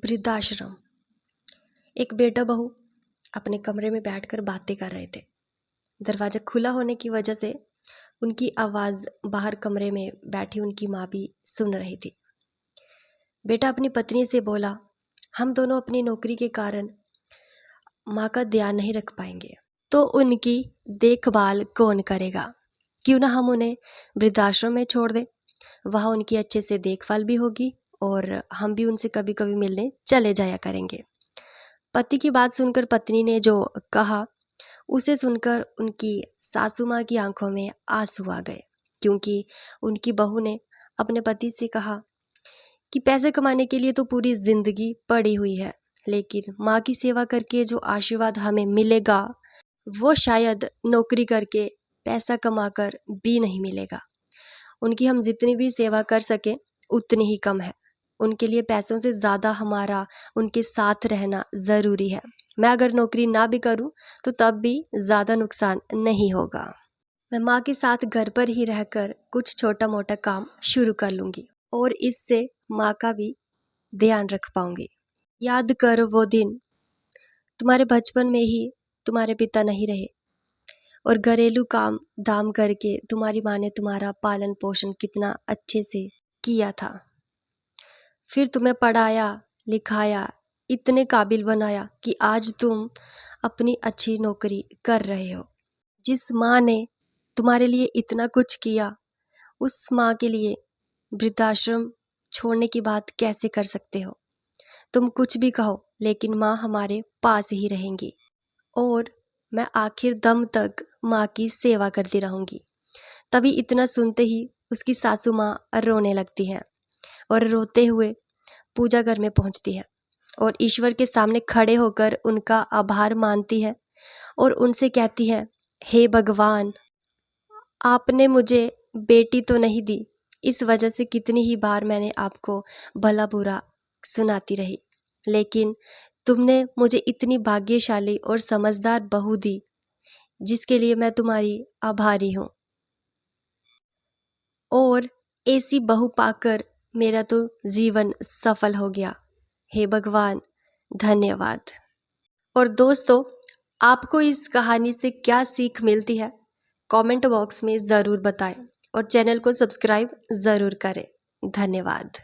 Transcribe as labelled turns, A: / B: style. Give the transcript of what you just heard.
A: वृद्धाश्रम। एक बेटा बहू अपने कमरे में बैठकर बातें कर रहे थे। दरवाज़ा खुला होने की वजह से उनकी आवाज़ बाहर कमरे में बैठी उनकी माँ भी सुन रही थी। बेटा अपनी पत्नी से बोला, हम दोनों अपनी नौकरी के कारण माँ का ध्यान नहीं रख पाएंगे, तो उनकी देखभाल कौन करेगा? क्यों ना हम उन्हें वृद्धाश्रम में छोड़ दें। वहाँ उनकी अच्छे से देखभाल भी होगी और हम भी उनसे कभी कभी मिलने चले जाया करेंगे। पति की बात सुनकर पत्नी ने जो कहा उसे सुनकर उनकी सासू माँ की आंखों में आंसू आ गए, क्योंकि उनकी बहू ने अपने पति से कहा कि पैसे कमाने के लिए तो पूरी जिंदगी पड़ी हुई है, लेकिन माँ की सेवा करके जो आशीर्वाद हमें मिलेगा वो शायद नौकरी करके पैसा कमाकर भी नहीं मिलेगा। उनकी हम जितनी भी सेवा कर सके उतनी ही कम है। उनके लिए पैसों से ज़्यादा हमारा उनके साथ रहना ज़रूरी है। मैं अगर नौकरी ना भी करूं तो तब भी ज़्यादा नुकसान नहीं होगा। मैं माँ के साथ घर पर ही रहकर कुछ छोटा मोटा काम शुरू कर लूँगी और इससे माँ का भी ध्यान रख पाऊँगी। याद करो वो दिन, तुम्हारे बचपन में ही तुम्हारे पिता नहीं रहे और घरेलू काम धाम करके तुम्हारी माँ ने तुम्हारा पालन पोषण कितना अच्छे से किया था। फिर तुम्हें पढ़ाया लिखाया, इतने काबिल बनाया कि आज तुम अपनी अच्छी नौकरी कर रहे हो। जिस माँ ने तुम्हारे लिए इतना कुछ किया, उस माँ के लिए वृद्धाश्रम छोड़ने की बात कैसे कर सकते हो? तुम कुछ भी कहो, लेकिन माँ हमारे पास ही रहेंगी और मैं आखिर दम तक माँ की सेवा करती रहूँगी। तभी इतना सुनते ही उसकी सासू माँ रोने लगती है और रोते हुए पूजा घर में पहुँचती है और ईश्वर के सामने खड़े होकर उनका आभार मानती है और उनसे कहती है, हे भगवान, आपने मुझे बेटी तो नहीं दी, इस वजह से कितनी ही बार मैंने आपको भला बुरा सुनाती रही, लेकिन तुमने मुझे इतनी भाग्यशाली और समझदार बहू दी, जिसके लिए मैं तुम्हारी आभारी हूँ। और ऐसी बहू पाकर मेरा तो जीवन सफल हो गया। हे भगवान, धन्यवाद। और दोस्तों, आपको इस कहानी से क्या सीख मिलती है कमेंट बॉक्स में ज़रूर बताएं और चैनल को सब्सक्राइब ज़रूर करें। धन्यवाद।